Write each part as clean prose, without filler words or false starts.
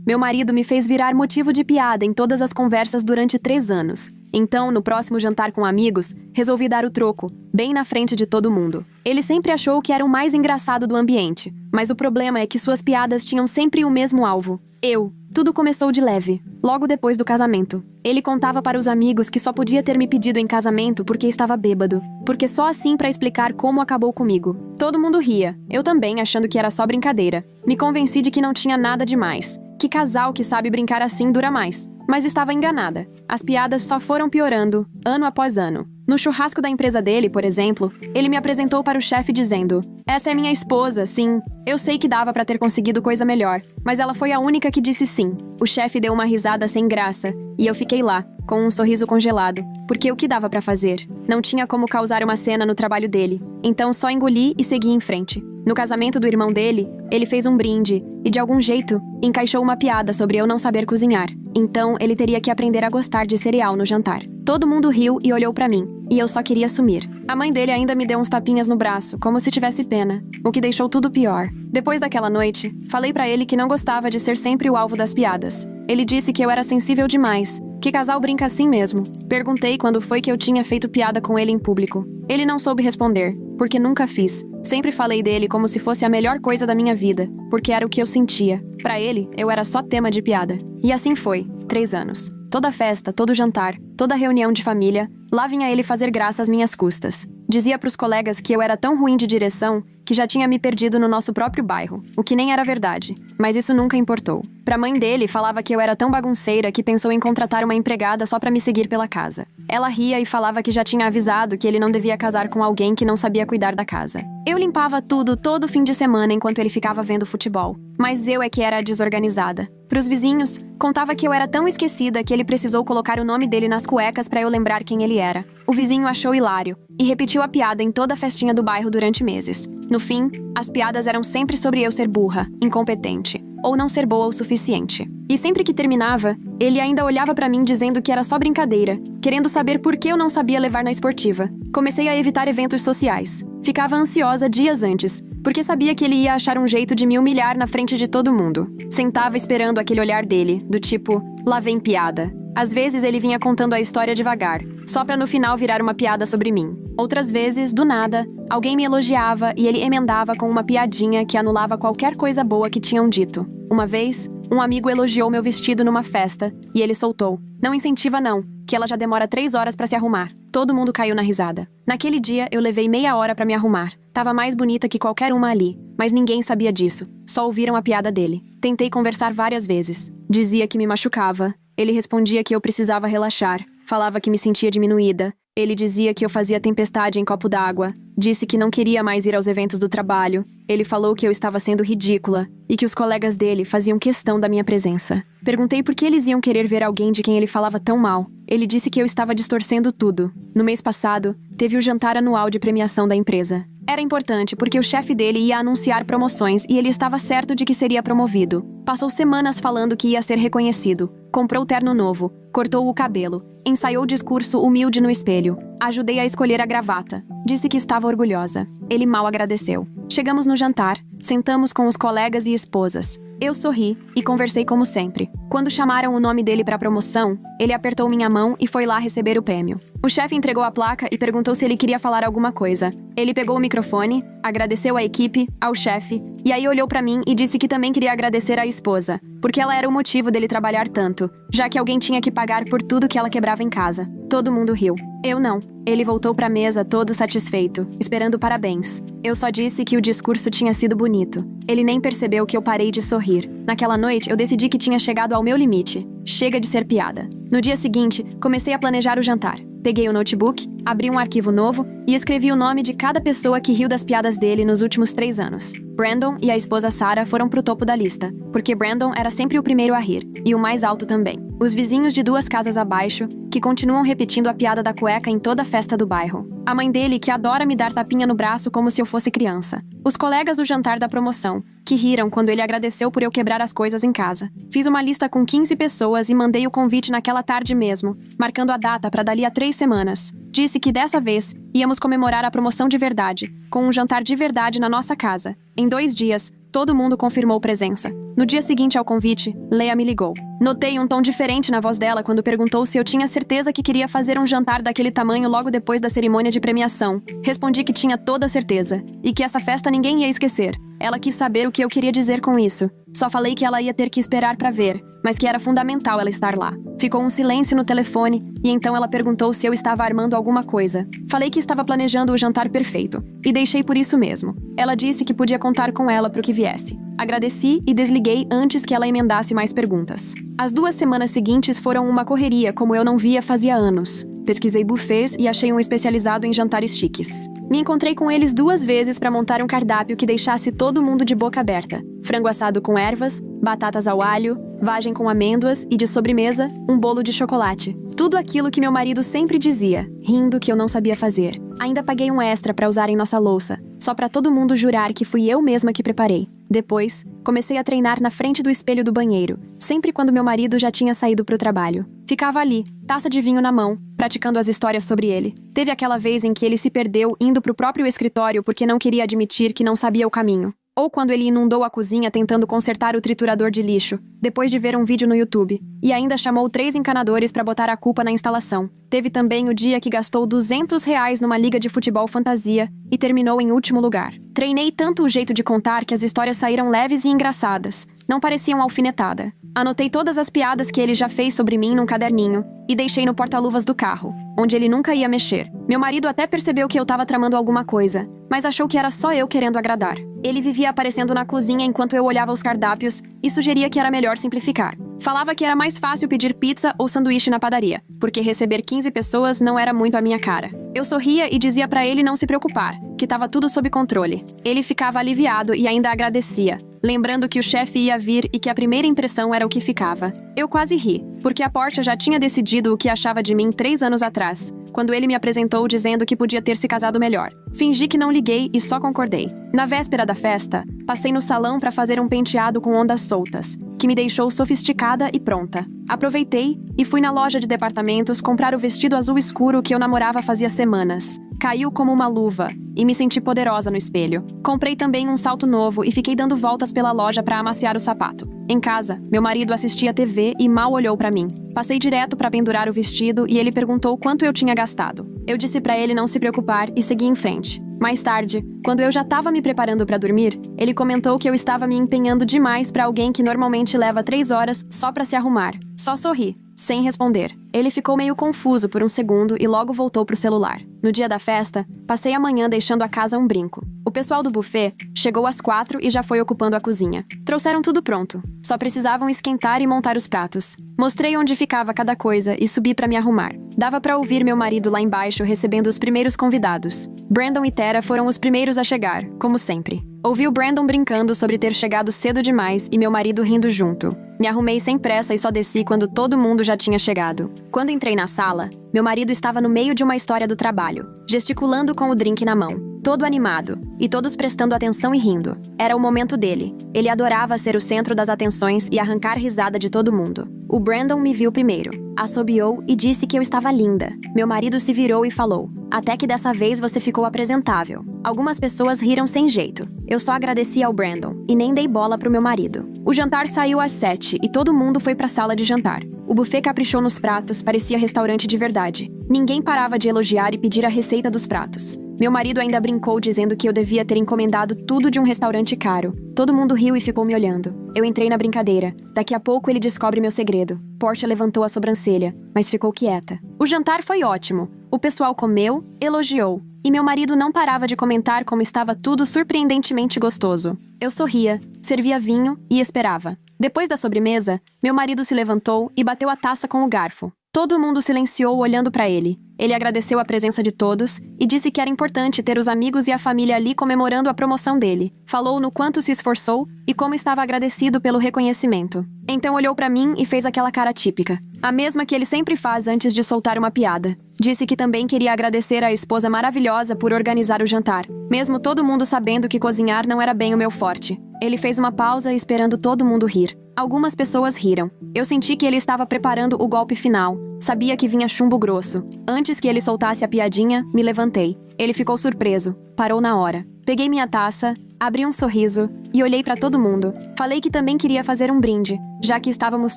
Meu marido me fez virar motivo de piada em todas as conversas durante 3 anos. Então, no próximo jantar com amigos, resolvi dar o troco, bem na frente de todo mundo. Ele sempre achou que era o mais engraçado do ambiente, mas o problema é que suas piadas tinham sempre o mesmo alvo. Eu. Tudo começou de leve, logo depois do casamento. Ele contava para os amigos que só podia ter me pedido em casamento porque estava bêbado, porque só assim para explicar como acabou comigo. Todo mundo ria, eu também achando que era só brincadeira. Me convenci de que não tinha nada demais, que casal que sabe brincar assim dura mais. Mas estava enganada. As piadas só foram piorando, ano após ano. No churrasco da empresa dele, por exemplo, ele me apresentou para o chefe dizendo: "Essa é minha esposa, sim. Eu sei que dava para ter conseguido coisa melhor, mas ela foi a única que disse sim." O chefe deu uma risada sem graça, e eu fiquei lá, com um sorriso congelado, porque o que dava para fazer? Não tinha como causar uma cena no trabalho dele. Então só engoli e segui em frente. No casamento do irmão dele, ele fez um brinde e, de algum jeito, encaixou uma piada sobre eu não saber cozinhar. Então, ele teria que aprender a gostar de cereal no jantar. Todo mundo riu e olhou pra mim, e eu só queria sumir. A mãe dele ainda me deu uns tapinhas no braço, como se tivesse pena, o que deixou tudo pior. Depois daquela noite, falei pra ele que não gostava de ser sempre o alvo das piadas. Ele disse que eu era sensível demais, que casal brinca assim mesmo. Perguntei quando foi que eu tinha feito piada com ele em público. Ele não soube responder, porque nunca fiz. Sempre falei dele como se fosse a melhor coisa da minha vida, porque era o que eu sentia. Pra ele, eu era só tema de piada. E assim foi, 3 anos. Toda festa, todo jantar, toda reunião de família, lá vinha ele fazer graça às minhas custas. Dizia pros colegas que eu era tão ruim de direção que já tinha me perdido no nosso próprio bairro, o que nem era verdade, mas isso nunca importou. Pra mãe dele, falava que eu era tão bagunceira que pensou em contratar uma empregada só pra me seguir pela casa. Ela ria e falava que já tinha avisado que ele não devia casar com alguém que não sabia cuidar da casa. Eu limpava tudo todo fim de semana enquanto ele ficava vendo futebol, mas eu é que era a desorganizada. Pros vizinhos, contava que eu era tão esquecida que ele precisou colocar o nome dele nas cuecas pra eu lembrar quem ele era. O vizinho achou hilário e repetiu a piada em toda a festinha do bairro durante meses. No fim, as piadas eram sempre sobre eu ser burra, incompetente, ou não ser boa o suficiente. E sempre que terminava, ele ainda olhava pra mim dizendo que era só brincadeira, querendo saber por que eu não sabia levar na esportiva. Comecei a evitar eventos sociais. Ficava ansiosa dias antes, porque sabia que ele ia achar um jeito de me humilhar na frente de todo mundo. Sentava esperando aquele olhar dele, do tipo, lá vem piada. Às vezes ele vinha contando a história devagar, só pra no final virar uma piada sobre mim. Outras vezes, do nada, alguém me elogiava e ele emendava com uma piadinha que anulava qualquer coisa boa que tinham dito. Uma vez, um amigo elogiou meu vestido numa festa e ele soltou: "Não incentiva não, que ela já demora 3 horas pra se arrumar." Todo mundo caiu na risada. Naquele dia, eu levei meia hora pra me arrumar. Tava mais bonita que qualquer uma ali, mas ninguém sabia disso. Só ouviram a piada dele. Tentei conversar várias vezes. Dizia que me machucava. Ele respondia que eu precisava relaxar. Falava que me sentia diminuída. Ele dizia que eu fazia tempestade em copo d'água. Disse que não queria mais ir aos eventos do trabalho. Ele falou que eu estava sendo ridícula e que os colegas dele faziam questão da minha presença. Perguntei por que eles iam querer ver alguém de quem ele falava tão mal. Ele disse que eu estava distorcendo tudo. No mês passado, teve o jantar anual de premiação da empresa. Era importante porque o chefe dele ia anunciar promoções e ele estava certo de que seria promovido. Passou semanas falando que ia ser reconhecido. Comprou terno novo, cortou o cabelo, ensaiou discurso humilde no espelho. Ajudei a escolher a gravata. Disse que estava orgulhosa. Ele mal agradeceu. Chegamos no jantar, sentamos com os colegas e esposas. Eu sorri e conversei como sempre. Quando chamaram o nome dele para a promoção, ele apertou minha mão e foi lá receber o prêmio. O chefe entregou a placa e perguntou se ele queria falar alguma coisa. Ele pegou o microfone, agradeceu à equipe, ao chefe, e aí olhou para mim e disse que também queria agradecer à esposa, porque ela era o motivo dele trabalhar tanto, já que alguém tinha que pagar por tudo que ela quebrava em casa. Todo mundo riu. Eu não. Ele voltou para a mesa todo satisfeito, esperando parabéns. Eu só disse que o discurso tinha sido bonito. Ele nem percebeu que eu parei de sorrir. Naquela noite, eu decidi que tinha chegado ao meu limite. Chega de ser piada. No dia seguinte, comecei a planejar o jantar. Peguei o notebook, abri um arquivo novo e escrevi o nome de cada pessoa que riu das piadas dele nos últimos 3 anos. Brandon e a esposa Sarah foram pro topo da lista, porque Brandon era sempre o primeiro a rir, e o mais alto também. Os vizinhos de 2 casas abaixo, que continuam repetindo a piada da cueca em toda a festa do bairro. A mãe dele, que adora me dar tapinha no braço como se eu fosse criança. Os colegas do jantar da promoção, que riram quando ele agradeceu por eu quebrar as coisas em casa. Fiz uma lista com 15 pessoas e mandei o convite naquela tarde mesmo, marcando a data para dali a 3 semanas. Disse que dessa vez íamos comemorar a promoção de verdade, com um jantar de verdade na nossa casa. Em 2 dias, Todo mundo confirmou presença. No dia seguinte ao convite, Leia me ligou. Notei um tom diferente na voz dela quando perguntou se eu tinha certeza que queria fazer um jantar daquele tamanho logo depois da cerimônia de premiação. Respondi que tinha toda a certeza, e que essa festa ninguém ia esquecer. Ela quis saber o que eu queria dizer com isso. Só falei que ela ia ter que esperar para ver, mas que era fundamental ela estar lá. Ficou um silêncio no telefone, e então ela perguntou se eu estava armando alguma coisa. Falei que estava planejando o jantar perfeito, e deixei por isso mesmo. Ela disse que podia contar com ela para o que viesse. Agradeci e desliguei antes que ela emendasse mais perguntas. As 2 semanas seguintes foram uma correria como eu não via fazia anos. Pesquisei buffets e achei um especializado em jantares chiques. Me encontrei com eles 2 vezes para montar um cardápio que deixasse todo mundo de boca aberta. Frango assado com ervas, batatas ao alho, vagem com amêndoas e, de sobremesa, um bolo de chocolate. Tudo aquilo que meu marido sempre dizia, rindo que eu não sabia fazer. Ainda paguei um extra para usar em nossa louça, só para todo mundo jurar que fui eu mesma que preparei. Depois, comecei a treinar na frente do espelho do banheiro, sempre quando meu marido já tinha saído para o trabalho. Ficava ali, taça de vinho na mão, praticando as histórias sobre ele. Teve aquela vez em que ele se perdeu indo para o próprio escritório porque não queria admitir que não sabia o caminho. Ou quando ele inundou a cozinha tentando consertar o triturador de lixo, depois de ver um vídeo no YouTube. E ainda chamou 3 encanadores para botar a culpa na instalação. Teve também o dia que gastou R$ 200 numa liga de futebol fantasia e terminou em último lugar. Treinei tanto o jeito de contar que as histórias saíram leves e engraçadas. Não pareciam alfinetada. Anotei todas as piadas que ele já fez sobre mim num caderninho e deixei no porta-luvas do carro, onde ele nunca ia mexer. Meu marido até percebeu que eu estava tramando alguma coisa, mas achou que era só eu querendo agradar. Ele vivia aparecendo na cozinha enquanto eu olhava os cardápios e sugeria que era melhor simplificar. Falava que era mais fácil pedir pizza ou sanduíche na padaria, porque receber 15 pessoas não era muito a minha cara. Eu sorria e dizia pra ele não se preocupar, que estava tudo sob controle. Ele ficava aliviado e ainda agradecia, lembrando que o chefe ia vir e que a primeira impressão era o que ficava. Eu quase ri, porque a Porsche já tinha decidido o que achava de mim 3 anos atrás, quando ele me apresentou dizendo que podia ter se casado melhor. Fingi que não liguei e só concordei. Na véspera da festa, passei no salão para fazer um penteado com ondas soltas, que me deixou sofisticada e pronta. Aproveitei e fui na loja de departamentos comprar o vestido azul escuro que eu namorava fazia semanas. Caiu como uma luva e me senti poderosa no espelho. Comprei também um salto novo e fiquei dando voltas pela loja para amaciar o sapato. Em casa, meu marido assistia TV e mal olhou para mim. Passei direto para pendurar o vestido e ele perguntou quanto eu tinha gastado. Eu disse para ele não se preocupar e segui em frente. Mais tarde, quando eu já estava me preparando para dormir, ele comentou que eu estava me empenhando demais para alguém que normalmente leva 3 horas só para se arrumar. Só sorri, sem responder. Ele ficou meio confuso por um segundo e logo voltou pro celular. No dia da festa, passei a manhã deixando a casa um brinco. O pessoal do buffet chegou às 4 e já foi ocupando a cozinha. Trouxeram tudo pronto. Só precisavam esquentar e montar os pratos. Mostrei onde ficava cada coisa e subi para me arrumar. Dava para ouvir meu marido lá embaixo recebendo os primeiros convidados. Brandon e Tara foram os primeiros a chegar, como sempre. Ouvi o Brandon brincando sobre ter chegado cedo demais e meu marido rindo junto. Me arrumei sem pressa e só desci quando todo mundo já tinha chegado. Quando entrei na sala, meu marido estava no meio de uma história do trabalho, gesticulando com o drink na mão, todo animado, e todos prestando atenção e rindo. Era o momento dele. Ele adorava ser o centro das atenções e arrancar risada de todo mundo. O Brandon me viu primeiro, assobiou e disse que eu estava linda. Meu marido se virou e falou: "Até que dessa vez você ficou apresentável." Algumas pessoas riram sem jeito. Eu só agradeci ao Brandon e nem dei bola pro meu marido. O jantar saiu às 7 e todo mundo foi pra sala de jantar. O buffet caprichou nos pratos, parecia restaurante de verdade. Ninguém parava de elogiar e pedir a receita dos pratos. Meu marido ainda brincou dizendo que eu devia ter encomendado tudo de um restaurante caro. Todo mundo riu e ficou me olhando. Eu entrei na brincadeira. Daqui a pouco ele descobre meu segredo. Portia levantou a sobrancelha, mas ficou quieta. O jantar foi ótimo. O pessoal comeu, elogiou. E meu marido não parava de comentar como estava tudo surpreendentemente gostoso. Eu sorria, servia vinho e esperava. Depois da sobremesa, meu marido se levantou e bateu a taça com o garfo. Todo mundo silenciou olhando para ele. Ele agradeceu a presença de todos e disse que era importante ter os amigos e a família ali comemorando a promoção dele. Falou no quanto se esforçou e como estava agradecido pelo reconhecimento. Então olhou para mim e fez aquela cara típica, a mesma que ele sempre faz antes de soltar uma piada. Disse que também queria agradecer à esposa maravilhosa por organizar o jantar, mesmo todo mundo sabendo que cozinhar não era bem o meu forte. Ele fez uma pausa esperando todo mundo rir. Algumas pessoas riram. Eu senti que ele estava preparando o golpe final. Sabia que vinha chumbo grosso. Antes que ele soltasse a piadinha, me levantei. Ele ficou surpreso. Parou na hora. Peguei minha taça, abri um sorriso e olhei para todo mundo. Falei que também queria fazer um brinde, já que estávamos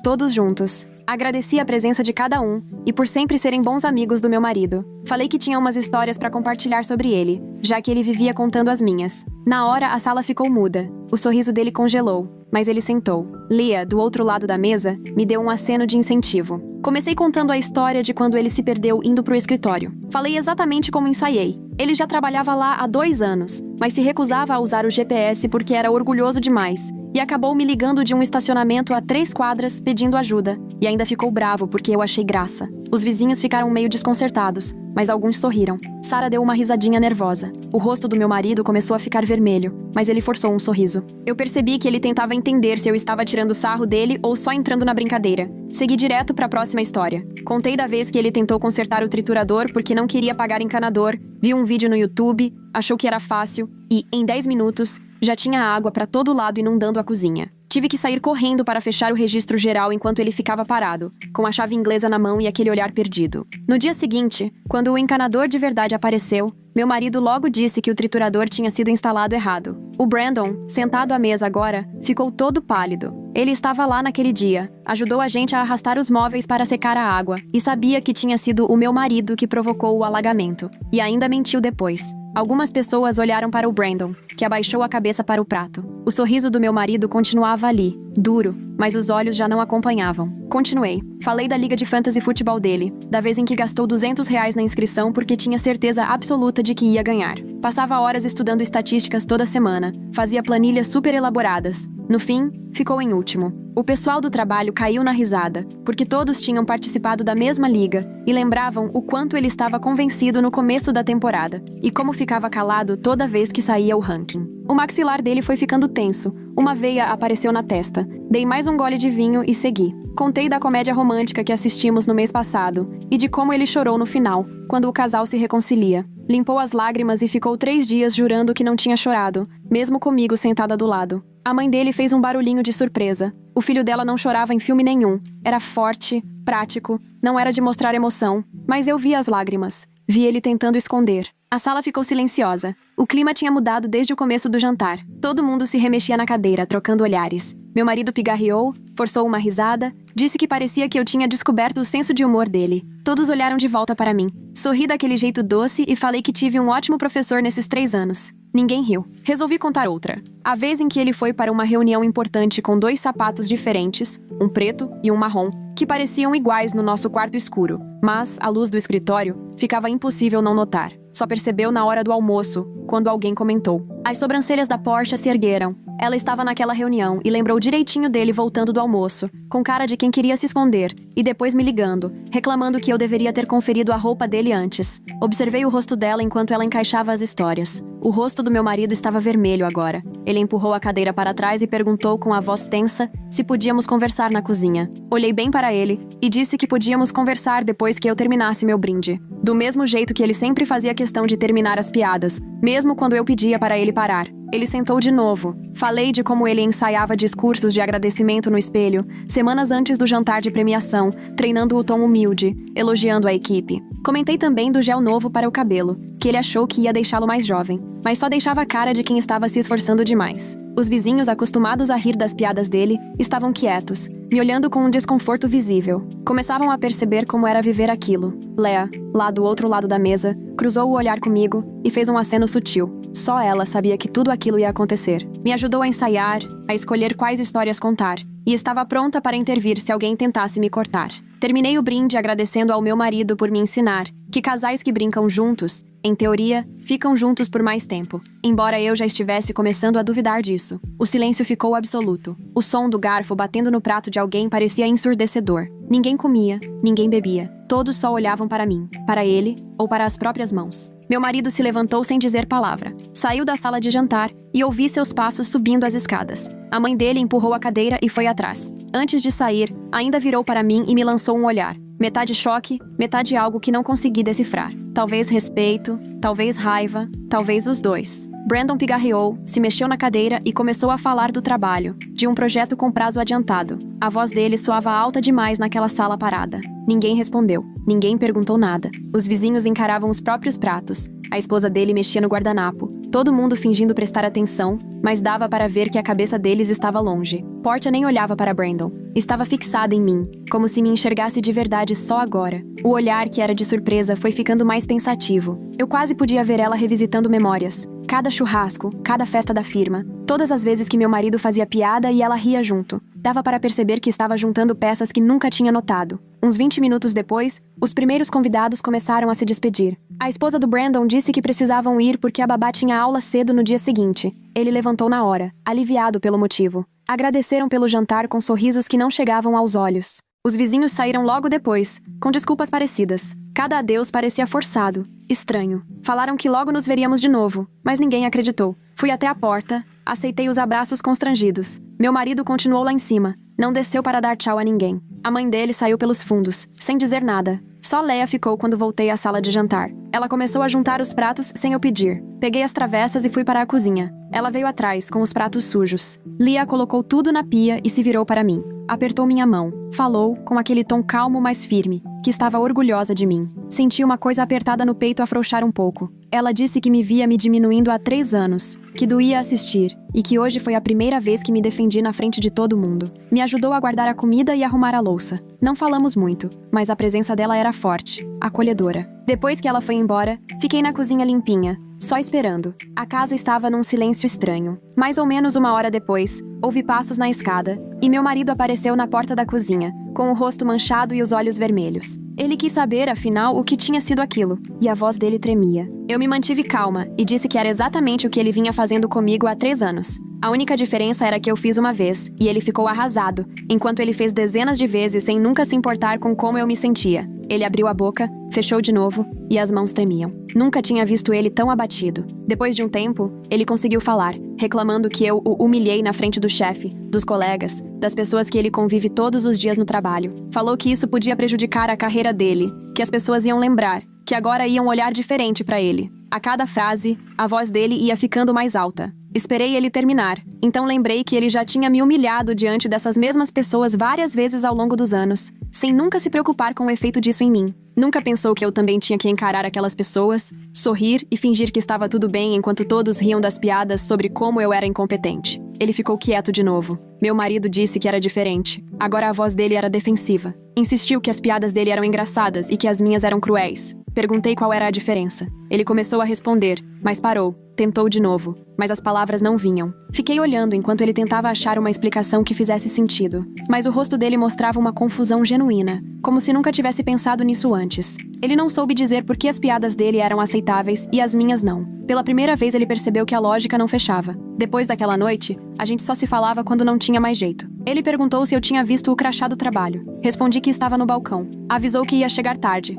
todos juntos. Agradeci a presença de cada um e por sempre serem bons amigos do meu marido. Falei que tinha umas histórias para compartilhar sobre ele, já que ele vivia contando as minhas. Na hora, a sala ficou muda. O sorriso dele congelou, mas ele sentou. Leah, do outro lado da mesa, me deu um aceno de incentivo. Comecei contando a história de quando ele se perdeu indo pro escritório. Falei exatamente como ensaiei. Ele já trabalhava lá há 2 anos, mas se recusava a usar o GPS porque era orgulhoso demais. E acabou me ligando de um estacionamento a 3 quadras pedindo ajuda. E ainda ficou bravo porque eu achei graça. Os vizinhos ficaram meio desconcertados, mas alguns sorriram. Sarah deu uma risadinha nervosa. O rosto do meu marido começou a ficar vermelho, mas ele forçou um sorriso. Eu percebi que ele tentava entender se eu estava tirando sarro dele ou só entrando na brincadeira. Segui direto para a próxima história. Contei da vez que ele tentou consertar o triturador porque não queria pagar encanador, viu um vídeo no YouTube, achou que era fácil e, em 10 minutos, já tinha água para todo lado inundando a cozinha. Tive que sair correndo para fechar o registro geral enquanto ele ficava parado, com a chave inglesa na mão e aquele olhar perdido. No dia seguinte, quando o encanador de verdade apareceu, meu marido logo disse que o triturador tinha sido instalado errado. O Brandon, sentado à mesa agora, ficou todo pálido. Ele estava lá naquele dia, ajudou a gente a arrastar os móveis para secar a água e sabia que tinha sido o meu marido que provocou o alagamento. E ainda mentiu depois. Algumas pessoas olharam para o Brandon, que abaixou a cabeça para o prato. O sorriso do meu marido continuava ali, duro, mas os olhos já não acompanhavam. Continuei. Falei da liga de fantasy futebol dele, da vez em que gastou R$ 200 na inscrição porque tinha certeza absoluta de que ia ganhar. Passava horas estudando estatísticas toda semana, fazia planilhas super elaboradas. No fim, ficou em último. O pessoal do trabalho caiu na risada, porque todos tinham participado da mesma liga e lembravam o quanto ele estava convencido no começo da temporada e como ficava calado toda vez que saía o ranking. O maxilar dele foi ficando tenso, uma veia apareceu na testa. Dei mais um gole de vinho e segui. Contei da comédia romântica que assistimos no mês passado e de como ele chorou no final, quando o casal se reconcilia. Limpou as lágrimas e ficou 3 dias jurando que não tinha chorado, mesmo comigo sentada do lado. A mãe dele fez um barulhinho de surpresa. O filho dela não chorava em filme nenhum. Era forte, prático, não era de mostrar emoção. Mas eu vi as lágrimas. Vi ele tentando esconder. A sala ficou silenciosa. O clima tinha mudado desde o começo do jantar. Todo mundo se remexia na cadeira, trocando olhares. Meu marido pigarreou, forçou uma risada, disse que parecia que eu tinha descoberto o senso de humor dele. Todos olharam de volta para mim. Sorri daquele jeito doce e falei que tive um ótimo professor nesses 3 anos. Ninguém riu. Resolvi contar outra. A vez em que ele foi para uma reunião importante com 2 sapatos diferentes, um preto e um marrom, que pareciam iguais no nosso quarto escuro, mas, à luz do escritório, ficava impossível não notar. Só percebeu na hora do almoço, quando alguém comentou. As sobrancelhas da Portia se ergueram. Ela estava naquela reunião e lembrou direitinho dele voltando do almoço, com cara de quem queria se esconder, e depois me ligando, reclamando que eu deveria ter conferido a roupa dele antes. Observei o rosto dela enquanto ela encaixava as histórias. O rosto do meu marido estava vermelho agora. Ele empurrou a cadeira para trás e perguntou com a voz tensa se podíamos conversar na cozinha. Olhei bem para ele e disse que podíamos conversar depois que eu terminasse meu brinde. Do mesmo jeito que ele sempre fazia questão de terminar as piadas, mesmo quando eu pedia para ele parar. Ele sentou de novo. Falei de como ele ensaiava discursos de agradecimento no espelho, semanas antes do jantar de premiação, treinando o tom humilde, elogiando a equipe. Comentei também do gel novo para o cabelo, que ele achou que ia deixá-lo mais jovem, mas só deixava a cara de quem estava se esforçando demais. Os vizinhos, acostumados a rir das piadas dele, estavam quietos, me olhando com um desconforto visível. Começavam a perceber como era viver aquilo. Leah, lá do outro lado da mesa, cruzou o olhar comigo e fez um aceno sutil. Só ela sabia que tudo aquilo ia acontecer. Me ajudou a ensaiar, a escolher quais histórias contar, e estava pronta para intervir se alguém tentasse me cortar. Terminei o brinde agradecendo ao meu marido por me ensinar que casais que brincam juntos, em teoria, ficam juntos por mais tempo. Embora eu já estivesse começando a duvidar disso. O silêncio ficou absoluto. O som do garfo batendo no prato de alguém parecia ensurdecedor. Ninguém comia, ninguém bebia. Todos só olhavam para mim, para ele ou para as próprias mãos. Meu marido se levantou sem dizer palavra. Saiu da sala de jantar e ouvi seus passos subindo as escadas. A mãe dele empurrou a cadeira e foi atrás. Antes de sair, ainda virou para mim e me lançou um olhar. Metade choque, metade algo que não consegui decifrar. Talvez respeito, talvez raiva, talvez os dois. Brandon pigarreou, se mexeu na cadeira e começou a falar do trabalho, de um projeto com prazo adiantado. A voz dele soava alta demais naquela sala parada. Ninguém respondeu. Ninguém perguntou nada. Os vizinhos encaravam os próprios pratos. A esposa dele mexia no guardanapo, todo mundo fingindo prestar atenção, mas dava para ver que a cabeça deles estava longe. Portia nem olhava para Brandon. Estava fixada em mim, como se me enxergasse de verdade só agora. O olhar, que era de surpresa, foi ficando mais pensativo. Eu quase podia ver ela revisitando memórias. Cada churrasco, cada festa da firma, todas as vezes que meu marido fazia piada e ela ria junto. Dava para perceber que estava juntando peças que nunca tinha notado. Uns 20 minutos depois, os primeiros convidados começaram a se despedir. A esposa do Brandon disse que precisavam ir porque a babá tinha aula cedo no dia seguinte. Ele levantou na hora, aliviado pelo motivo. Agradeceram pelo jantar com sorrisos que não chegavam aos olhos. Os vizinhos saíram logo depois, com desculpas parecidas. Cada adeus parecia forçado, estranho. Falaram que logo nos veríamos de novo, mas ninguém acreditou. Fui até a porta, aceitei os abraços constrangidos. Meu marido continuou lá em cima, não desceu para dar tchau a ninguém. A mãe dele saiu pelos fundos, sem dizer nada. Só Leia ficou quando voltei à sala de jantar. Ela começou a juntar os pratos sem eu pedir. Peguei as travessas e fui para a cozinha. Ela veio atrás, com os pratos sujos. Lia colocou tudo na pia e se virou para mim. Apertou minha mão. Falou, com aquele tom calmo mas firme, que estava orgulhosa de mim. Senti uma coisa apertada no peito afrouxar um pouco. Ela disse que me via me diminuindo há 3 anos, que doía assistir, e que hoje foi a primeira vez que me defendi na frente de todo mundo. Me ajudou a guardar a comida e arrumar a louça. Não falamos muito, mas a presença dela era forte, acolhedora. Depois que ela foi embora, fiquei na cozinha limpinha, só esperando. A casa estava num silêncio estranho. Mais ou menos 1 hora depois, ouvi passos na escada, e meu marido apareceu na porta da cozinha, com o rosto manchado e os olhos vermelhos. Ele quis saber, afinal, o que tinha sido aquilo, e a voz dele tremia. Eu me mantive calma e disse que era exatamente o que ele vinha fazendo comigo há 3 anos. A única diferença era que eu fiz uma vez, e ele ficou arrasado, enquanto ele fez dezenas de vezes sem nunca se importar com como eu me sentia. Ele abriu a boca, fechou de novo, e as mãos tremiam. Nunca tinha visto ele tão abatido. Depois de um tempo, ele conseguiu falar, reclamando que eu o humilhei na frente do chefe, dos colegas, das pessoas que ele convive todos os dias no trabalho. Falou que isso podia prejudicar a carreira dele, que as pessoas iam lembrar, que agora iam olhar diferente para ele. A cada frase, a voz dele ia ficando mais alta. Esperei ele terminar, então lembrei que ele já tinha me humilhado diante dessas mesmas pessoas várias vezes ao longo dos anos, sem nunca se preocupar com o efeito disso em mim. Nunca pensou que eu também tinha que encarar aquelas pessoas, sorrir e fingir que estava tudo bem enquanto todos riam das piadas sobre como eu era incompetente. Ele ficou quieto de novo. Meu marido disse que era diferente. Agora a voz dele era defensiva. Insistiu que as piadas dele eram engraçadas e que as minhas eram cruéis. Perguntei qual era a diferença. Ele começou a responder, mas parou. Tentou de novo, mas as palavras não vinham. Fiquei olhando enquanto ele tentava achar uma explicação que fizesse sentido. Mas o rosto dele mostrava uma confusão genuína, como se nunca tivesse pensado nisso antes. Ele não soube dizer por que as piadas dele eram aceitáveis e as minhas não. Pela primeira vez ele percebeu que a lógica não fechava. Depois daquela noite, a gente só se falava quando não tinha mais jeito. Ele perguntou se eu tinha visto o crachá do trabalho. Respondi que estava no balcão. Avisou que ia chegar tarde.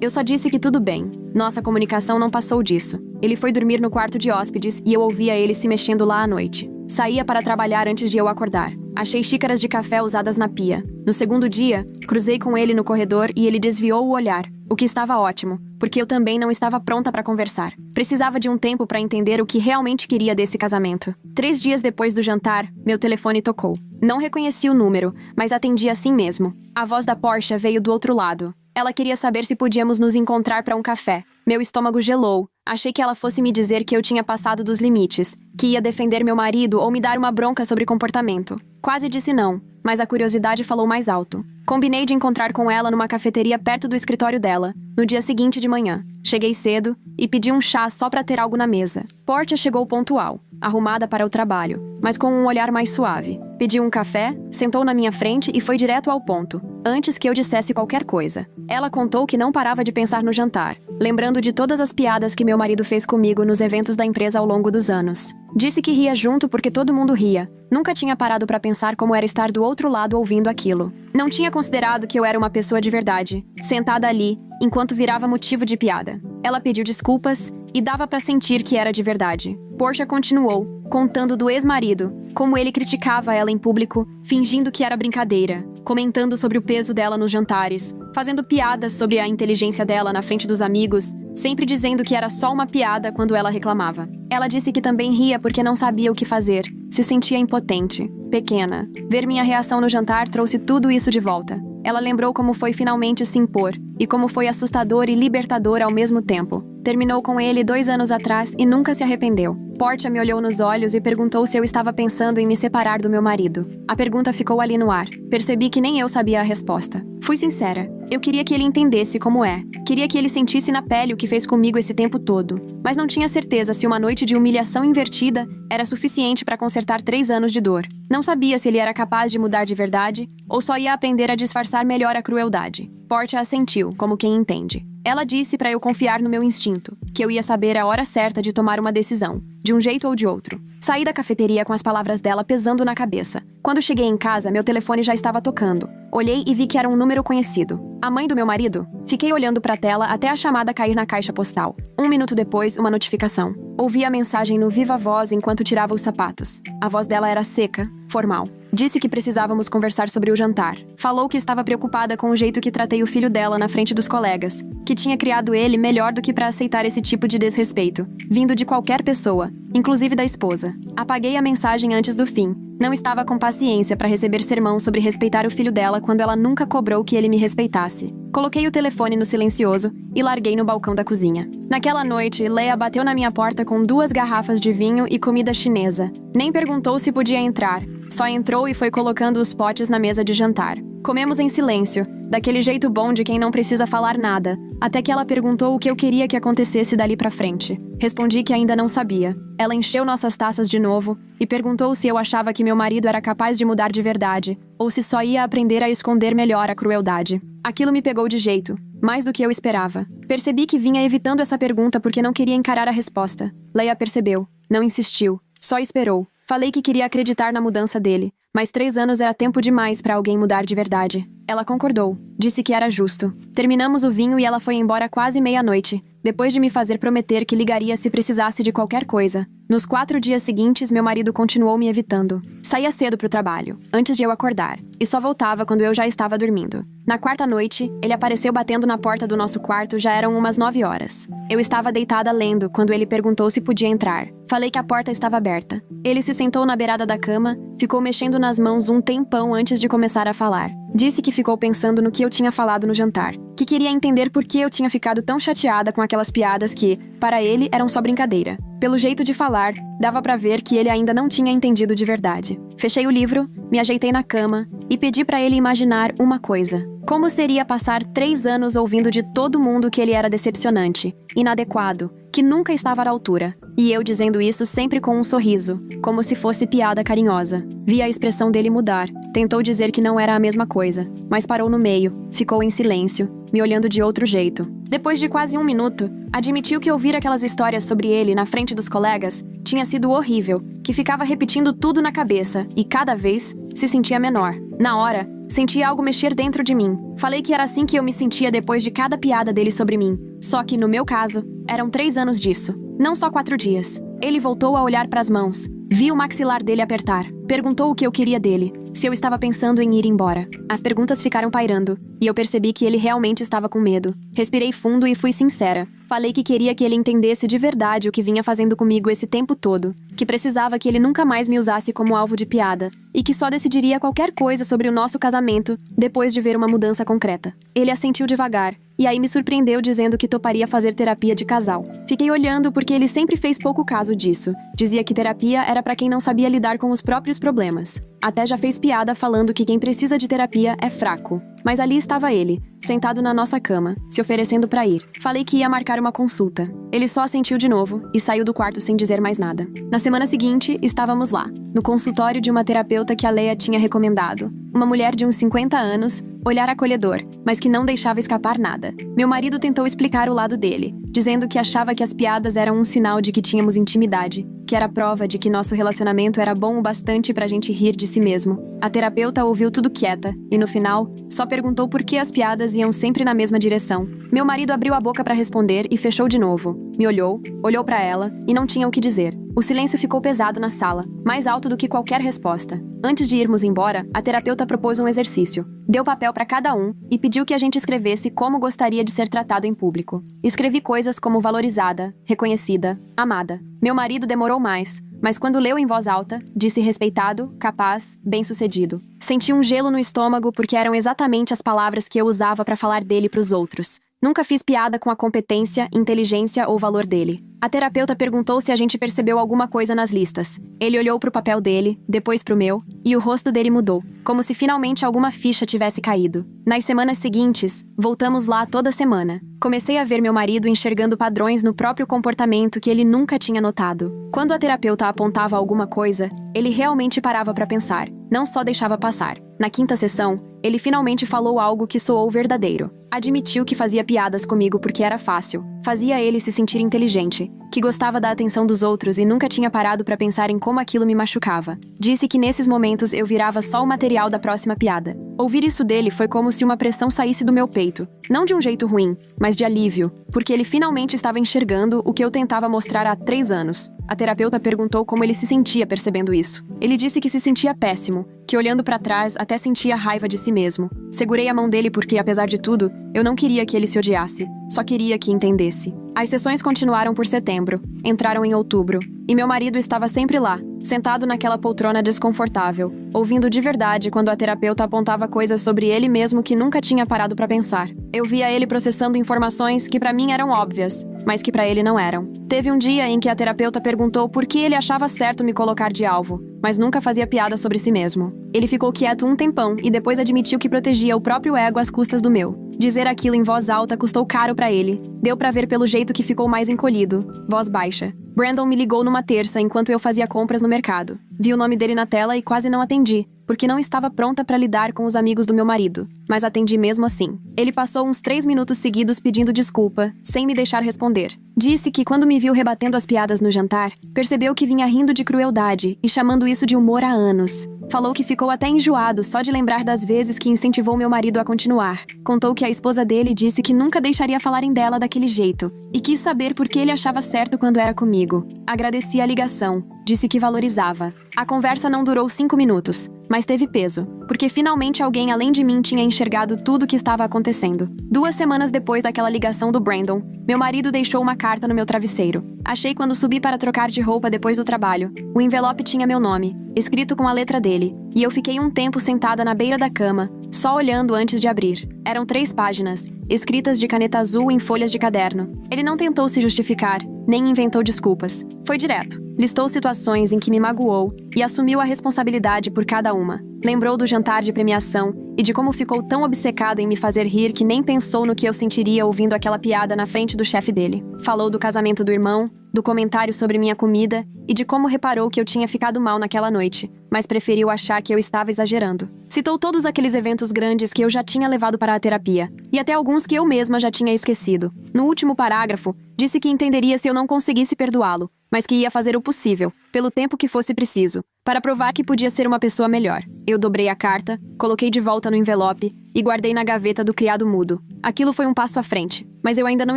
Eu só disse que tudo bem. Nossa comunicação não passou disso. Ele foi dormir no quarto de hóspedes e eu ouvia ele se mexendo lá à noite. Saía para trabalhar antes de eu acordar. Achei xícaras de café usadas na pia. No segundo dia, cruzei com ele no corredor e ele desviou o olhar, o que estava ótimo, porque eu também não estava pronta para conversar. Precisava de um tempo para entender o que realmente queria desse casamento. 3 dias depois do jantar, meu telefone tocou. Não reconheci o número, mas atendi assim mesmo. A voz da Portia veio do outro lado. Ela queria saber se podíamos nos encontrar para um café. Meu estômago gelou. Achei que ela fosse me dizer que eu tinha passado dos limites, que ia defender meu marido ou me dar uma bronca sobre comportamento. Quase disse não, mas a curiosidade falou mais alto. Combinei de encontrar com ela numa cafeteria perto do escritório dela, no dia seguinte de manhã. Cheguei cedo e pedi um chá só para ter algo na mesa. Portia chegou pontual, arrumada para o trabalho, mas com um olhar mais suave. Pediu um café, sentou na minha frente e foi direto ao ponto, antes que eu dissesse qualquer coisa. Ela contou que não parava de pensar no jantar, lembrando de todas as piadas que meu marido fez comigo nos eventos da empresa ao longo dos anos. Disse que ria junto porque todo mundo ria. Nunca tinha parado para pensar como era estar do outro lado ouvindo aquilo. Não tinha considerado que eu era uma pessoa de verdade, sentada ali, enquanto virava motivo de piada. Ela pediu desculpas e dava para sentir que era de verdade. Portia continuou, contando do ex-marido, como ele criticava ela em público, fingindo que era brincadeira, comentando sobre o peso dela nos jantares, fazendo piadas sobre a inteligência dela na frente dos amigos, sempre dizendo que era só uma piada quando ela reclamava. Ela disse que também ria porque não sabia o que fazer, se sentia impotente, pequena. Ver minha reação no jantar trouxe tudo isso de volta. Ela lembrou como foi finalmente se impor, e como foi assustador e libertador ao mesmo tempo. Terminou com ele 2 anos atrás e nunca se arrependeu. Portia me olhou nos olhos e perguntou se eu estava pensando em me separar do meu marido. A pergunta ficou ali no ar. Percebi que nem eu sabia a resposta. Fui sincera. Eu queria que ele entendesse como é. Queria que ele sentisse na pele o que fez comigo esse tempo todo. Mas não tinha certeza se uma noite de humilhação invertida era suficiente para consertar 3 anos de dor. Não sabia se ele era capaz de mudar de verdade ou só ia aprender a disfarçar melhor a crueldade. Portia assentiu, como quem entende. Ela disse para eu confiar no meu instinto, que eu ia saber a hora certa de tomar uma decisão, de um jeito ou de outro. Saí da cafeteria com as palavras dela pesando na cabeça. Quando cheguei em casa, meu telefone já estava tocando. Olhei e vi que era um número conhecido. A mãe do meu marido? Fiquei olhando para a tela até a chamada cair na caixa postal. 1 minuto depois, uma notificação. Ouvi a mensagem no viva voz enquanto tirava os sapatos. A voz dela era seca, formal. Disse que precisávamos conversar sobre o jantar. Falou que estava preocupada com o jeito que tratei o filho dela na frente dos colegas, que tinha criado ele melhor do que para aceitar esse tipo de desrespeito, vindo de qualquer pessoa, inclusive da esposa. Apaguei a mensagem antes do fim. Não estava com paciência para receber sermão sobre respeitar o filho dela quando ela nunca cobrou que ele me respeitasse. Coloquei o telefone no silencioso e larguei no balcão da cozinha. Naquela noite, Leia bateu na minha porta com 2 garrafas de vinho e comida chinesa. Nem perguntou se podia entrar. Só entrou e foi colocando os potes na mesa de jantar. Comemos em silêncio, daquele jeito bom de quem não precisa falar nada, até que ela perguntou o que eu queria que acontecesse dali pra frente. Respondi que ainda não sabia. Ela encheu nossas taças de novo e perguntou se eu achava que meu marido era capaz de mudar de verdade, ou se só ia aprender a esconder melhor a crueldade. Aquilo me pegou de jeito, mais do que eu esperava. Percebi que vinha evitando essa pergunta porque não queria encarar a resposta. Leia percebeu, não insistiu, só esperou. Falei que queria acreditar na mudança dele, mas 3 anos era tempo demais para alguém mudar de verdade. Ela concordou, disse que era justo. Terminamos o vinho e ela foi embora quase meia-noite, depois de me fazer prometer que ligaria se precisasse de qualquer coisa. Nos 4 dias seguintes, meu marido continuou me evitando. Saía cedo pro trabalho, antes de eu acordar, e só voltava quando eu já estava dormindo. Na 4ª noite, ele apareceu batendo na porta do nosso quarto, já eram umas 9 horas. Eu estava deitada lendo quando ele perguntou se podia entrar. Falei que a porta estava aberta. Ele se sentou na beirada da cama, ficou mexendo nas mãos um tempão antes de começar a falar. Disse que ficou pensando no que eu tinha falado no jantar, que queria entender por que eu tinha ficado tão chateada com aquelas piadas que, para ele, eram só brincadeira. Pelo jeito de falar, dava pra ver que ele ainda não tinha entendido de verdade. Fechei o livro, me ajeitei na cama e pedi pra ele imaginar uma coisa. Como seria passar 3 anos ouvindo de todo mundo que ele era decepcionante, inadequado, que nunca estava à altura. E eu dizendo isso sempre com um sorriso, como se fosse piada carinhosa. Vi a expressão dele mudar. Tentou dizer que não era a mesma coisa, mas parou no meio, ficou em silêncio, me olhando de outro jeito. Depois de quase 1 minuto, admitiu que ouvir aquelas histórias sobre ele na frente dos colegas tinha sido horrível, que ficava repetindo tudo na cabeça e, cada vez, se sentia menor. Na hora, senti algo mexer dentro de mim. Falei que era assim que eu me sentia depois de cada piada dele sobre mim. Só que, no meu caso, eram 3 anos disso. Não só 4 dias. Ele voltou a olhar para as mãos. Vi o maxilar dele apertar. Perguntou o que eu queria dele. Se eu estava pensando em ir embora. As perguntas ficaram pairando, e eu percebi que ele realmente estava com medo. Respirei fundo e fui sincera. Falei que queria que ele entendesse de verdade o que vinha fazendo comigo esse tempo todo. Que precisava que ele nunca mais me usasse como alvo de piada. E que só decidiria qualquer coisa sobre o nosso casamento depois de ver uma mudança concreta. Ele assentiu devagar. E aí me surpreendeu dizendo que toparia fazer terapia de casal. Fiquei olhando porque ele sempre fez pouco caso disso. Dizia que terapia era para quem não sabia lidar com os próprios problemas. Até já fez piada falando que quem precisa de terapia é fraco. Mas ali estava ele, sentado na nossa cama, se oferecendo para ir. Falei que ia marcar uma consulta. Ele só assentiu de novo e saiu do quarto sem dizer mais nada. Na semana seguinte, estávamos lá, no consultório de uma terapeuta que a Leia tinha recomendado. Uma mulher de uns 50 anos, olhar acolhedor, mas que não deixava escapar nada. Meu marido tentou explicar o lado dele, dizendo que achava que as piadas eram um sinal de que tínhamos intimidade, que era prova de que nosso relacionamento era bom o bastante pra gente rir de si mesmo. A terapeuta ouviu tudo quieta, e no final, só perguntou por que as piadas iam sempre na mesma direção. Meu marido abriu a boca pra responder e fechou de novo. Me olhou pra ela, e não tinha o que dizer. O silêncio ficou pesado na sala, mais alto do que qualquer resposta. Antes de irmos embora, a terapeuta propôs um exercício. Deu papel para cada um e pediu que a gente escrevesse como gostaria de ser tratado em público. Escrevi coisas como valorizada, reconhecida, amada. Meu marido demorou mais, mas quando leu em voz alta, disse respeitado, capaz, bem-sucedido. Senti um gelo no estômago porque eram exatamente as palavras que eu usava para falar dele pros outros. Nunca fiz piada com a competência, inteligência ou valor dele. A terapeuta perguntou se a gente percebeu alguma coisa nas listas. Ele olhou pro papel dele, depois pro meu, e o rosto dele mudou, como se finalmente alguma ficha tivesse caído. Nas semanas seguintes, voltamos lá toda semana. Comecei a ver meu marido enxergando padrões no próprio comportamento que ele nunca tinha notado. Quando a terapeuta apontava alguma coisa, ele realmente parava pra pensar, não só deixava passar. Na quinta sessão, ele finalmente falou algo que soou verdadeiro. Admitiu que fazia piadas comigo porque era fácil. Fazia ele se sentir inteligente, que gostava da atenção dos outros e nunca tinha parado pra pensar em como aquilo me machucava. Disse que nesses momentos eu virava só o material da próxima piada. Ouvir isso dele foi como se uma pressão saísse do meu peito. Não de um jeito ruim, mas de alívio, porque ele finalmente estava enxergando o que eu tentava mostrar há 3 anos. A terapeuta perguntou como ele se sentia percebendo isso. Ele disse que se sentia péssimo, que olhando pra trás até sentia raiva de si mesmo. Segurei a mão dele porque, apesar de tudo, eu não queria que ele se odiasse. Só queria que entendesse. As sessões continuaram por setembro, entraram em outubro, e meu marido estava sempre lá, sentado naquela poltrona desconfortável, ouvindo de verdade quando a terapeuta apontava coisas sobre ele mesmo que nunca tinha parado pra pensar. Eu via ele processando informações que pra mim eram óbvias, mas que pra ele não eram. Teve um dia em que a terapeuta perguntou por que ele achava certo me colocar de alvo, mas nunca fazia piada sobre si mesmo. Ele ficou quieto um tempão e depois admitiu que protegia o próprio ego às custas do meu. Dizer aquilo em voz alta custou caro pra ele. Deu pra ver pelo jeito que ficou mais encolhido. Voz baixa. Brandon me ligou numa terça enquanto eu fazia compras no mercado. Vi o nome dele na tela e quase não atendi, porque não estava pronta pra lidar com os amigos do meu marido. Mas atendi mesmo assim. Ele passou uns 3 minutos seguidos pedindo desculpa, sem me deixar responder. Disse que quando me viu rebatendo as piadas no jantar, percebeu que vinha rindo de crueldade e chamando isso de humor há anos. Falou que ficou até enjoado só de lembrar das vezes que incentivou meu marido a continuar. Contou que a esposa dele disse que nunca deixaria falarem dela daquele jeito e quis saber por que ele achava certo quando era comigo. Agradeci a ligação. Disse que valorizava. A conversa não durou 5 minutos, mas teve peso, porque finalmente alguém além de mim tinha enxergado tudo o que estava acontecendo. 2 semanas depois daquela ligação do Brandon, meu marido deixou uma carta no meu travesseiro. Achei quando subi para trocar de roupa depois do trabalho. O envelope tinha meu nome, escrito com a letra dele, e eu fiquei um tempo sentada na beira da cama, só olhando antes de abrir. Eram 3 páginas, escritas de caneta azul em folhas de caderno. Ele não tentou se justificar, nem inventou desculpas. Foi direto. Listou situações em que me magoou e assumiu a responsabilidade por cada uma. Lembrou do jantar de premiação e de como ficou tão obcecado em me fazer rir que nem pensou no que eu sentiria ouvindo aquela piada na frente do chefe dele. Falou do casamento do irmão, do comentário sobre minha comida e de como reparou que eu tinha ficado mal naquela noite, mas preferiu achar que eu estava exagerando. Citou todos aqueles eventos grandes que eu já tinha levado para a terapia, e até alguns que eu mesma já tinha esquecido. No último parágrafo, disse que entenderia se eu não conseguisse perdoá-lo, mas que ia fazer o possível, pelo tempo que fosse preciso, para provar que podia ser uma pessoa melhor. Eu dobrei a carta, coloquei de volta no envelope e guardei na gaveta do criado mudo. Aquilo foi um passo à frente, mas eu ainda não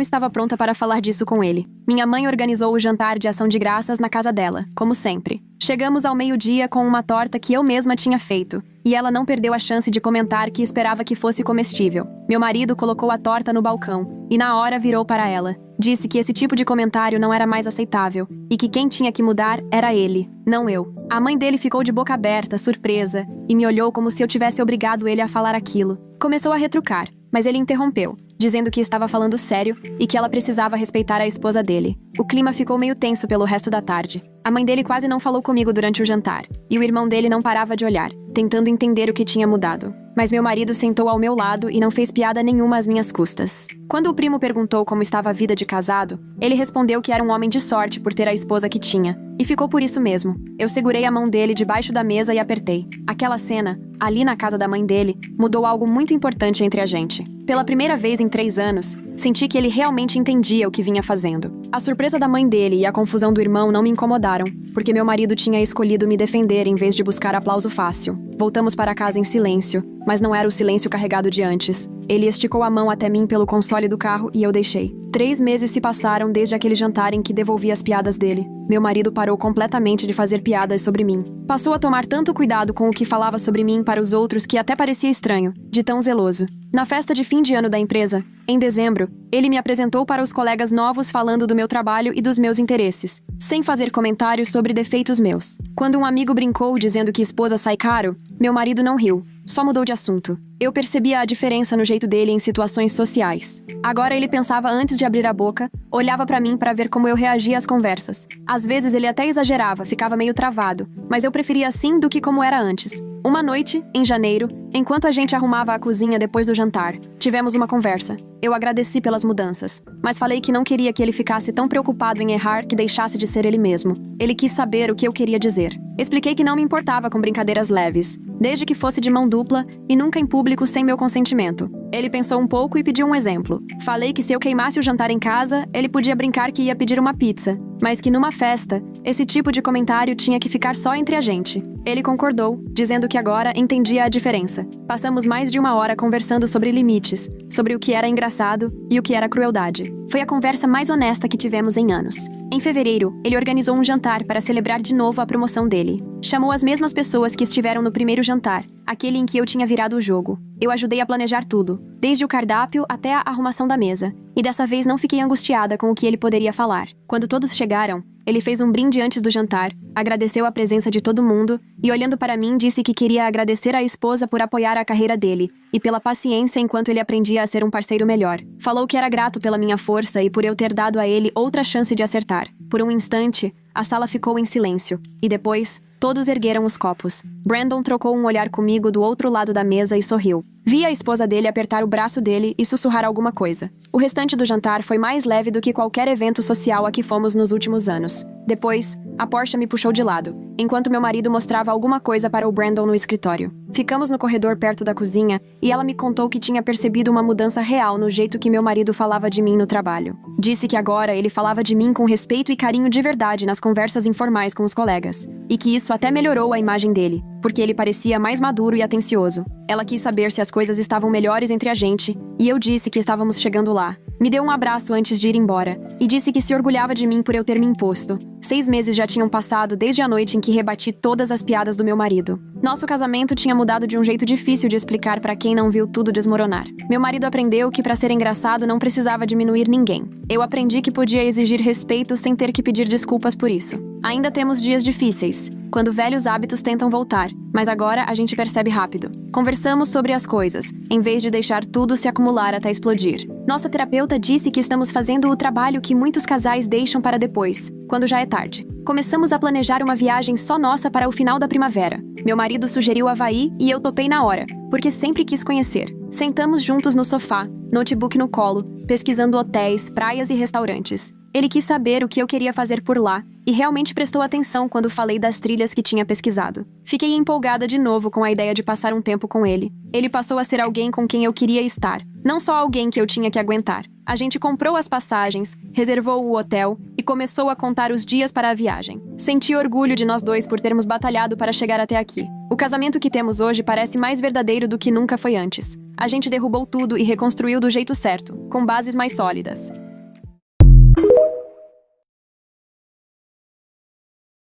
estava pronta para falar disso com ele. Minha mãe organizou o jantar de ação de graças na casa dela, como sempre. Chegamos ao meio-dia com uma torta que eu mesma tinha feito, e ela não perdeu a chance de comentar que esperava que fosse comestível. Meu marido colocou a torta no balcão, e na hora virou para ela. Disse que esse tipo de comentário não era mais aceitável, e que quem tinha que mudar era ele, não eu. A mãe dele ficou de boca aberta, surpresa, e me olhou como se eu tivesse obrigado ele a falar aquilo. Começou a retrucar, mas ele interrompeu, dizendo que estava falando sério e que ela precisava respeitar a esposa dele. O clima ficou meio tenso pelo resto da tarde. A mãe dele quase não falou comigo durante o jantar, e o irmão dele não parava de olhar, tentando entender o que tinha mudado. Mas meu marido sentou ao meu lado e não fez piada nenhuma às minhas custas. Quando o primo perguntou como estava a vida de casado, ele respondeu que era um homem de sorte por ter a esposa que tinha. E ficou por isso mesmo. Eu segurei a mão dele debaixo da mesa e apertei. Aquela cena, ali na casa da mãe dele, mudou algo muito importante entre a gente. Pela primeira vez em 3 anos, senti que ele realmente entendia o que vinha fazendo. A surpresa da mãe dele e a confusão do irmão não me incomodaram, porque meu marido tinha escolhido me defender em vez de buscar aplauso fácil. Voltamos para casa em silêncio, mas não era o silêncio carregado de antes. Ele esticou a mão até mim pelo console do carro e eu deixei. 3 meses se passaram desde aquele jantar em que devolvi as piadas dele. Meu marido parou completamente de fazer piadas sobre mim. Passou a tomar tanto cuidado com o que falava sobre mim para os outros que até parecia estranho, de tão zeloso. Na festa de fim de ano da empresa, em dezembro, ele me apresentou para os colegas novos falando do meu trabalho e dos meus interesses, sem fazer comentários sobre defeitos meus. Quando um amigo brincou dizendo que esposa sai caro, meu marido não riu, só mudou de assunto. Eu percebia a diferença no jeito dele em situações sociais. Agora ele pensava antes de abrir a boca, olhava pra mim para ver como eu reagia às conversas. Às vezes ele até exagerava, ficava meio travado, mas eu preferia assim do que como era antes. Uma noite, em janeiro, enquanto a gente arrumava a cozinha depois do jantar, tivemos uma conversa. Eu agradeci pelas mudanças, mas falei que não queria que ele ficasse tão preocupado em errar que deixasse de ser ele mesmo. Ele quis saber o que eu queria dizer. Expliquei que não me importava com brincadeiras leves, desde que fosse de mão dupla e nunca em público sem meu consentimento. Ele pensou um pouco e pediu um exemplo. Falei que se eu queimasse o jantar em casa, ele podia brincar que ia pedir uma pizza, mas que numa festa, esse tipo de comentário tinha que ficar só entre a gente. Ele concordou, dizendo que agora entendia a diferença. Passamos mais de 1 hora conversando sobre limites, sobre o que era engraçado e o que era crueldade. Foi a conversa mais honesta que tivemos em anos. Em fevereiro, ele organizou um jantar para celebrar de novo a promoção dele. Chamou as mesmas pessoas que estiveram no primeiro jantar, aquele em que eu tinha virado o jogo. Eu ajudei a planejar tudo, desde o cardápio até a arrumação da mesa. E dessa vez não fiquei angustiada com o que ele poderia falar. Quando todos chegaram, ele fez um brinde antes do jantar, agradeceu a presença de todo mundo e, olhando para mim, disse que queria agradecer à esposa por apoiar a carreira dele e pela paciência enquanto ele aprendia a ser um parceiro melhor. Falou que era grato pela minha força e por eu ter dado a ele outra chance de acertar. Por um instante, a sala ficou em silêncio e depois, todos ergueram os copos. Brandon trocou um olhar comigo do outro lado da mesa e sorriu. Vi a esposa dele apertar o braço dele e sussurrar alguma coisa. O restante do jantar foi mais leve do que qualquer evento social a que fomos nos últimos anos. Depois, a Portia me puxou de lado, enquanto meu marido mostrava alguma coisa para o Brandon no escritório. Ficamos no corredor perto da cozinha e ela me contou que tinha percebido uma mudança real no jeito que meu marido falava de mim no trabalho. Disse que agora ele falava de mim com respeito e carinho de verdade nas conversas informais com os colegas, e que isso até melhorou a imagem dele, porque ele parecia mais maduro e atencioso. Ela quis saber se as coisas estavam melhores entre a gente, e eu disse que estávamos chegando lá. Me deu um abraço antes de ir embora, e disse que se orgulhava de mim por eu ter me imposto. 6 meses já tinham passado desde a noite em que rebati todas as piadas do meu marido. Nosso casamento tinha mudado de um jeito difícil de explicar para quem não viu tudo desmoronar. Meu marido aprendeu que para ser engraçado não precisava diminuir ninguém. Eu aprendi que podia exigir respeito sem ter que pedir desculpas por isso. Ainda temos dias difíceis, quando velhos hábitos tentam voltar, mas agora a gente percebe rápido. Conversamos sobre as coisas, em vez de deixar tudo se acumular até explodir. Nossa terapeuta disse que estamos fazendo o trabalho que muitos casais deixam para depois, quando já é tarde. Começamos a planejar uma viagem só nossa para o final da primavera. Meu marido sugeriu Havaí e eu topei na hora, porque sempre quis conhecer. Sentamos juntos no sofá, notebook no colo, pesquisando hotéis, praias e restaurantes. Ele quis saber o que eu queria fazer por lá e realmente prestou atenção quando falei das trilhas que tinha pesquisado. Fiquei empolgada de novo com a ideia de passar um tempo com ele. Ele passou a ser alguém com quem eu queria estar, não só alguém que eu tinha que aguentar. A gente comprou as passagens, reservou o hotel e começou a contar os dias para a viagem. Senti orgulho de nós dois por termos batalhado para chegar até aqui. O casamento que temos hoje parece mais verdadeiro do que nunca foi antes. A gente derrubou tudo e reconstruiu do jeito certo, com bases mais sólidas.